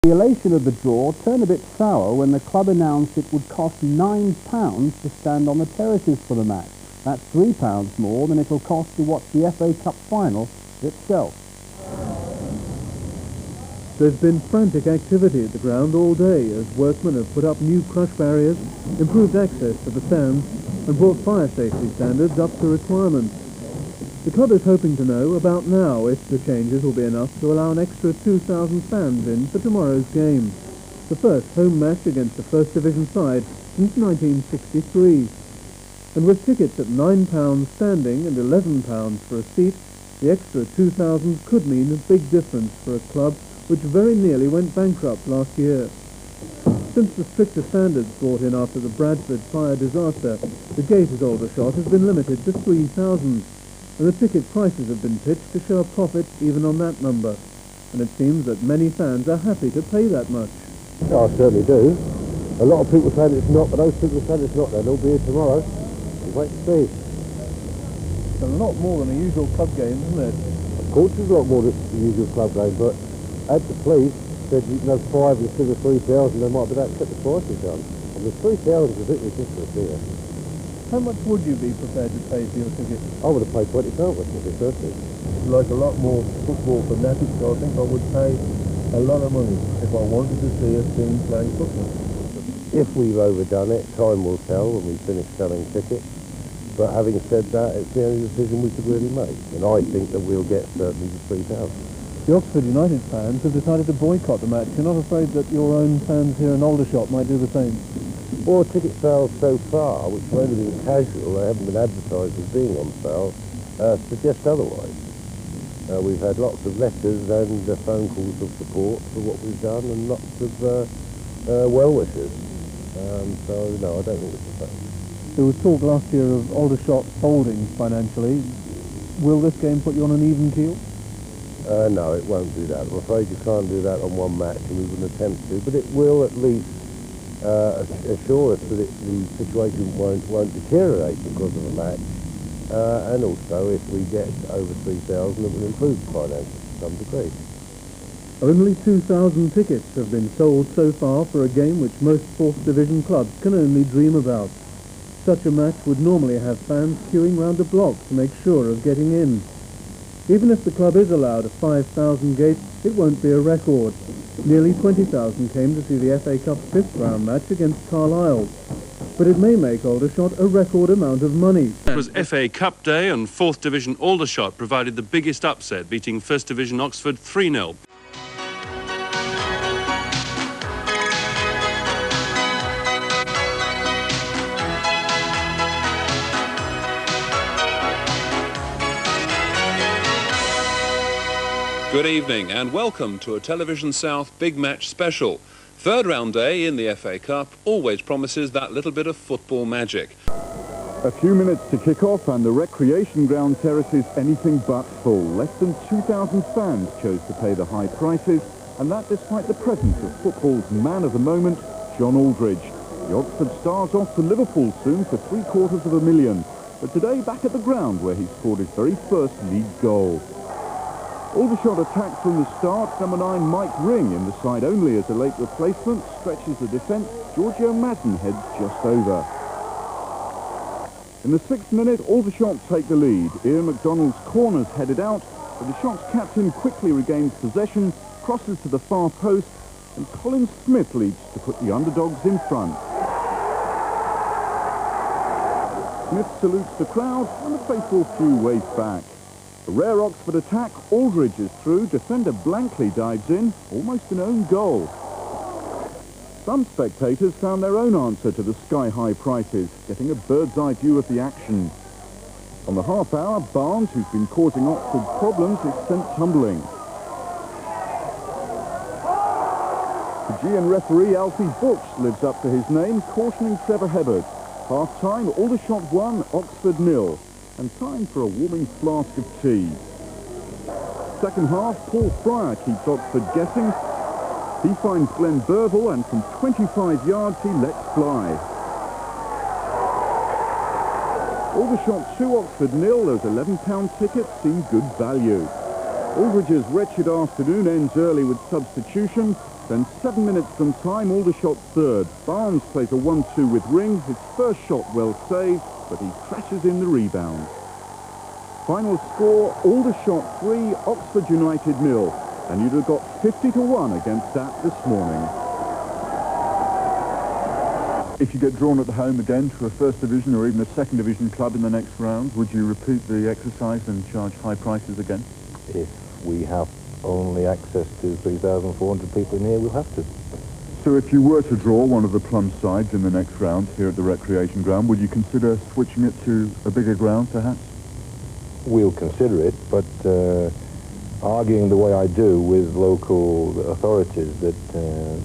The elation of the draw turned a bit sour when the club announced it would cost £9 to stand on the terraces for the match. That's £3 more than it will cost to watch the FA Cup final itself. There's been frantic activity at the ground all day as workmen have put up new crush barriers, improved access to the stands and brought fire safety standards up to requirements. The club is hoping to know about now if the changes will be enough to allow an extra 2,000 fans in for tomorrow's game, the first home match against the First Division side since 1963. And with tickets at £9 standing and £11 for a seat, the extra 2,000 could mean a big difference for a club which very nearly went bankrupt last year. Since the stricter standards brought in after the Bradford fire disaster, the gate at Aldershot has been limited to 3,000, and the ticket prices have been pitched to show a profit even on that number. And it seems that many fans are happy to pay that much. Oh, I certainly do. A lot of people saying it's not, but those people saying it's not, they'll all be here tomorrow. We'll wait to see. It's a lot more than a usual club game, isn't it? Of course it's a lot more than the usual club game, but had the police said you can have 5 instead of 3,000, they might be able to cut the prices down. I mean, 3,000 is a bit ridiculous here. How much would you be prepared to pay for your ticket? I would have paid £20 for it, certainly. Like a lot more football fanatics, so I think I would pay a lot of money if I wanted to see a team playing football. If we've overdone it, time will tell when we finish selling tickets. But having said that, it's the only decision we could really make. And I think that we'll get certainly the 3,000. The Oxford United fans have decided to boycott the match. You're not afraid that your own fans here in Aldershot might do the same? Well, ticket sales so far, which have only been casual, they haven't been advertised as being on sale, suggest otherwise. We've had lots of letters and phone calls of support for what we've done and lots of well wishes. So, no, I don't think it's the same. There was talk last year of Aldershot folding financially. Will this game put you on an even keel? No, it won't do that. I'm afraid you can't do that on one match, and we wouldn't attempt to, but it will at least assure us that the situation won't deteriorate because of a match, and also if we get over 3,000 it will improve finances to some degree. Only 2,000 tickets have been sold so far for a game which most 4th Division clubs can only dream about. Such a match would normally have fans queuing round a block to make sure of getting in. Even if the club is allowed a 5,000 gate, it won't be a record. Nearly 20,000 came to see the FA Cup 5th round match against Carlisle. But it may make Aldershot a record amount of money. It was FA Cup day and 4th Division Aldershot provided the biggest upset, beating 1st Division Oxford 3-0. Good evening and welcome to a Television South Big Match special. Third round day in the FA Cup always promises that little bit of football magic. A few minutes to kick off and the recreation ground terrace is anything but full. Less than 2,000 fans chose to pay the high prices, and that despite the presence of football's man of the moment, John Aldridge. The Oxford Stars off to Liverpool soon for $750,000, but today back at the ground where he scored his very first league goal. Aldershot attacked from the start. Number 9 Mike Ring in the side only as a late replacement stretches the defence. Giorgio Madden heads just over. In the 6th minute, Aldershot take the lead. Ian McDonald's corner's headed out, but the Shot's captain quickly regains possession, crosses to the far post, and Colin Smith leads to put the underdogs in front. Smith salutes the crowd, and the faithful few wave back. A rare Oxford attack, Aldridge is through, defender blankly dives in, almost an own goal. Some spectators found their own answer to the sky-high prices, getting a bird's-eye view of the action. On the half hour, Barnes, who's been causing Oxford problems, is sent tumbling. Fijian referee Alfie Books lives up to his name, cautioning Trevor Hebbard. Half-time, Aldershot 1, Oxford 0. And time for a warming flask of tea. Second half, Paul Fryer keeps Oxford guessing. He finds Glenn Burville and from 25 yards he lets fly. Aldershot 2, Oxford 0. Those £11 tickets seem good value. Aldridge's wretched afternoon ends early with substitution. Then 7 minutes from time, Aldershot third. Barnes plays a 1-2 with Ring. His first shot well saved, but he crashes in the rebound. Final score, Aldershot 3, Oxford United 0. And you'd have got 50-1 against that this morning. If you get drawn at home again to a first division or even a second division club in the next round, would you repeat the exercise and charge high prices again? If we have only access to 3,400 people in here, we'll have to. So if you were to draw one of the Plum sides in the next round here at the recreation ground, would you consider switching it to a bigger ground perhaps? We'll consider it, but arguing the way I do with local authorities that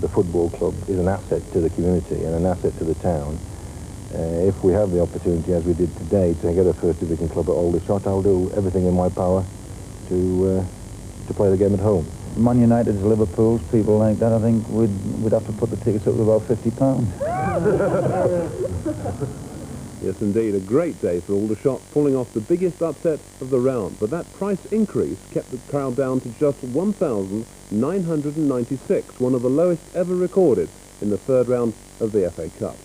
the football club is an asset to the community and an asset to the town, if we have the opportunity, as we did today, to get a first division club at Aldershot, I'll do everything in my power to play the game at home. Man United's, Liverpool's, people like that, I think we'd have to put the tickets up to about £50. Yes, indeed, a great day for Aldershot, pulling off the biggest upset of the round. But that price increase kept the crowd down to just 1,996, one of the lowest ever recorded in the third round of the FA Cup.